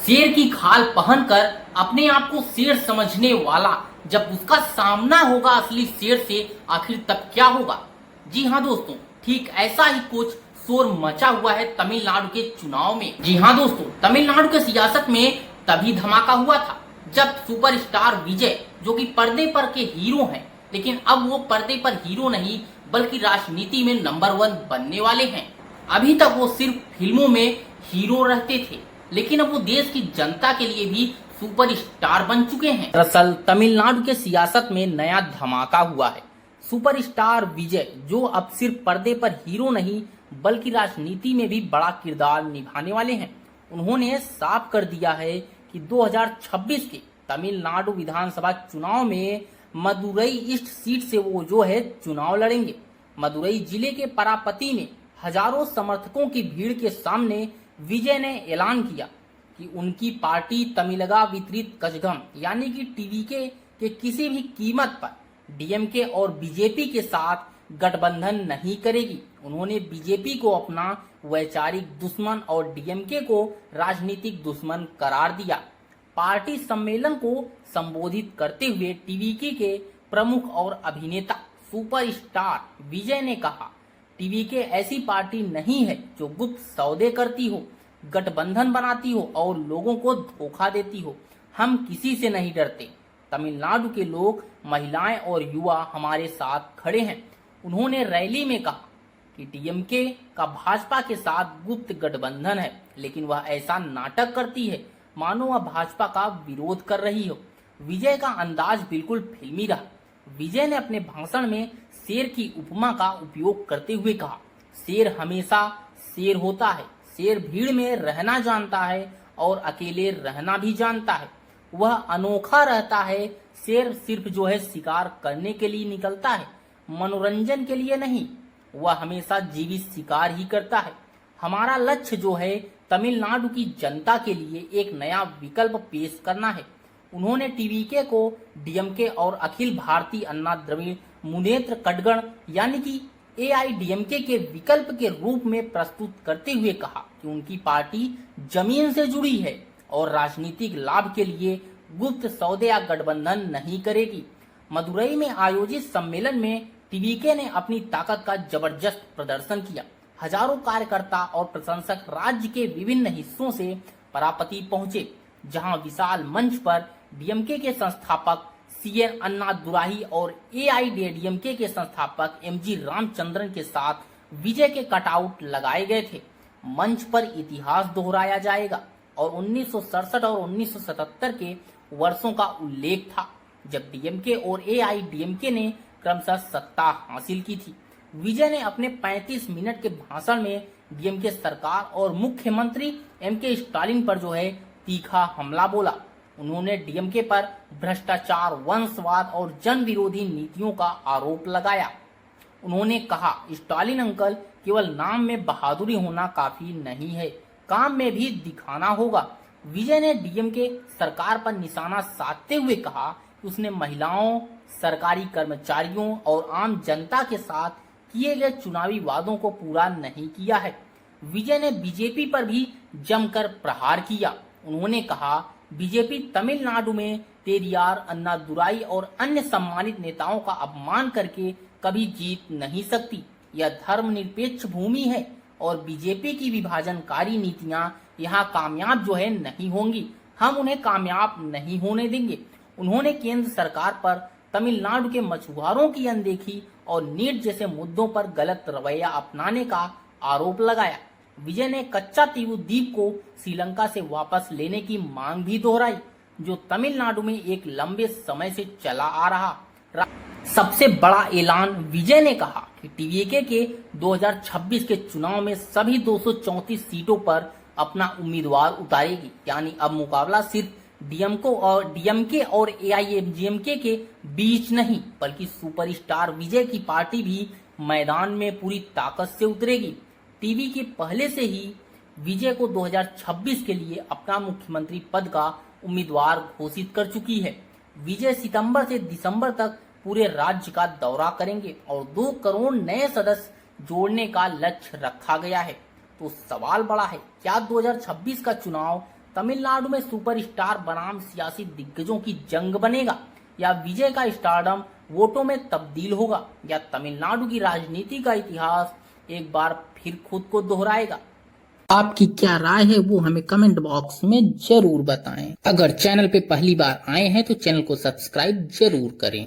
शेर की खाल पहनकर अपने आप को शेर समझने वाला जब उसका सामना होगा असली शेर से, आखिर तब क्या होगा। जी हाँ दोस्तों, ठीक ऐसा ही कुछ शोर मचा हुआ है तमिलनाडु के चुनाव में। जी हाँ दोस्तों, तमिलनाडु के सियासत में तभी धमाका हुआ था जब सुपरस्टार विजय, जो कि पर्दे पर के हीरो हैं, लेकिन अब वो पर्दे पर हीरो नहीं बल्कि राजनीति में नंबर 1 बनने वाले हैं। अभी तक वो सिर्फ फिल्मों में हीरो रहते थे, लेकिन अब वो देश की जनता के लिए भी सुपरस्टार बन चुके हैं। दरअसल तमिलनाडु के सियासत में नया धमाका हुआ है। सुपरस्टार विजय, जो अब सिर्फ पर्दे पर हीरो नहीं बल्कि राजनीति में भी बड़ा किरदार निभाने वाले हैं, उन्होंने साफ कर दिया है कि 2026 के तमिलनाडु विधानसभा चुनाव में मदुरई ईस्ट सीट से वो जो है चुनाव लड़ेंगे। मदुरई जिले के परापति में हजारों समर्थकों की भीड़ के सामने विजय ने ऐलान किया कि उनकी पार्टी तमिलगा वितरित कजगम यानी कि टीवीके के किसी भी कीमत पर डीएमके और बीजेपी के साथ गठबंधन नहीं करेगी। उन्होंने बीजेपी को अपना वैचारिक दुश्मन और डीएमके को राजनीतिक दुश्मन करार दिया। पार्टी सम्मेलन को संबोधित करते हुए टीवीके के प्रमुख और अभिनेता सुपरस्टार विजय ने कहा, टीवीके ऐसी पार्टी नहीं है जो गुप्त सौदे करती हो, गठबंधन बनाती हो और लोगों को धोखा देती हो। हम किसी से नहीं डरते। तमिलनाडु के लोग, महिलाएं और युवा हमारे साथ खड़े हैं। उन्होंने रैली में कहा कि डीएमके का भाजपा के साथ गुप्त गठबंधन है, लेकिन वह ऐसा नाटक करती है मानो वह भाजपा का विरोध कर रही हो। विजय का अंदाज बिल्कुल फिल्मी रहा। विजय ने अपने भाषण में शेर की उपमा का उपयोग करते हुए कहा, शेर हमेशा शेर होता है। शेर भीड़ में रहना जानता है और अकेले रहना भी जानता है। वह अनोखा रहता है। शेर सिर्फ जो है शिकार करने के लिए निकलता है, मनोरंजन के लिए नहीं। वह हमेशा जीवित शिकार ही करता है। हमारा लक्ष्य जो है तमिलनाडु की जनता के लिए एक नया विकल्प पेश करना है। उन्होंने टीवीके को डीएमके और अखिल भारतीय अन्ना द्रविड़ मुनेत्र कड़गण यानी कि एआईडीएमके के विकल्प के रूप में प्रस्तुत करते हुए कहा कि उनकी पार्टी जमीन से जुड़ी है और राजनीतिक लाभ के लिए गुप्त सौदे या गठबंधन नहीं करेगी। मदुरई में आयोजित सम्मेलन में टीवीके ने अपनी ताकत का जबरदस्त प्रदर्शन किया। हजारों कार्यकर्ता और प्रशंसक राज्य के विभिन्न हिस्सों से परापति पहुंचे, जहां विशाल मंच पर डीएमके के संस्थापक सीएन अन्नादुराई और एआईडीएमके के संस्थापक एमजी रामचंद्रन के साथ विजय के कटआउट लगाए गए थे। मंच पर इतिहास दोहराया जाएगा और 1967 और 1977 के वर्षों का उल्लेख था, जब डीएमके और एआईडीएमके ने क्रमशः सत्ता हासिल की थी। विजय ने अपने 35 मिनट के भाषण में डीएमके सरकार और मुख्यमंत्री एमके स्टालिन पर जो है तीखा हमला बोला। उन्होंने डीएमके पर भ्रष्टाचार, वंशवाद और जन विरोधी नीतियों का आरोप लगाया। उन्होंने कहा, स्टालिन अंकल, केवल नाम में बहादुरी होना काफी नहीं है, काम में भी दिखाना होगा। विजय ने डीएमके सरकार पर निशाना साधते हुए कहा कि उसने महिलाओं, सरकारी कर्मचारियों और आम जनता के साथ किए गए चुनावी वादों को पूरा नहीं किया है। विजय ने बीजेपी पर भी जमकर प्रहार किया। उन्होंने कहा, बीजेपी तमिलनाडु में पेरियार, अन्नादुराई और अन्य सम्मानित नेताओं का अपमान करके कभी जीत नहीं सकती। यह धर्मनिरपेक्ष भूमि है और बीजेपी की विभाजनकारी नीतियां यहाँ कामयाब जो है नहीं होंगी। हम उन्हें कामयाब नहीं होने देंगे। उन्होंने केंद्र सरकार पर तमिलनाडु के मछुआरों की अनदेखी और नीट जैसे मुद्दों पर गलत रवैया अपनाने का आरोप लगाया। विजय ने कच्चा तीवु द्वीप को श्रीलंका से वापस लेने की मांग भी दोहराई, जो तमिलनाडु में एक लंबे समय से चला आ रहा। सबसे बड़ा ऐलान, विजय ने कहा कि टीवीके के 2026 के चुनाव में सभी 234 सीटों पर अपना उम्मीदवार उतारेगी। यानी अब मुकाबला सिर्फ डीएमके और एआईएमडीएमके के बीच नहीं, बल्कि सुपरस्टार विजय की पार्टी भी मैदान में पूरी ताकत से उतरेगी। टीवी के पहले से ही विजय को 2026 के लिए अपना मुख्यमंत्री पद का उम्मीदवार घोषित कर चुकी है। विजय सितंबर से दिसंबर तक पूरे राज्य का दौरा करेंगे और 2 करोड़ नए सदस्य जोड़ने का लक्ष्य रखा गया है। तो सवाल बड़ा है, क्या 2026 का चुनाव तमिलनाडु में सुपरस्टार बनाम सियासी दिग्गजों की जंग बनेगा, या विजय का स्टारडम वोटों में तब्दील होगा, या तमिलनाडु की राजनीति का इतिहास एक बार फिर खुद को दोहराएगा। आपकी क्या राय है वो हमें कमेंट बॉक्स में जरूर बताएं। अगर चैनल पे पहली बार आए हैं तो चैनल को सब्सक्राइब जरूर करें।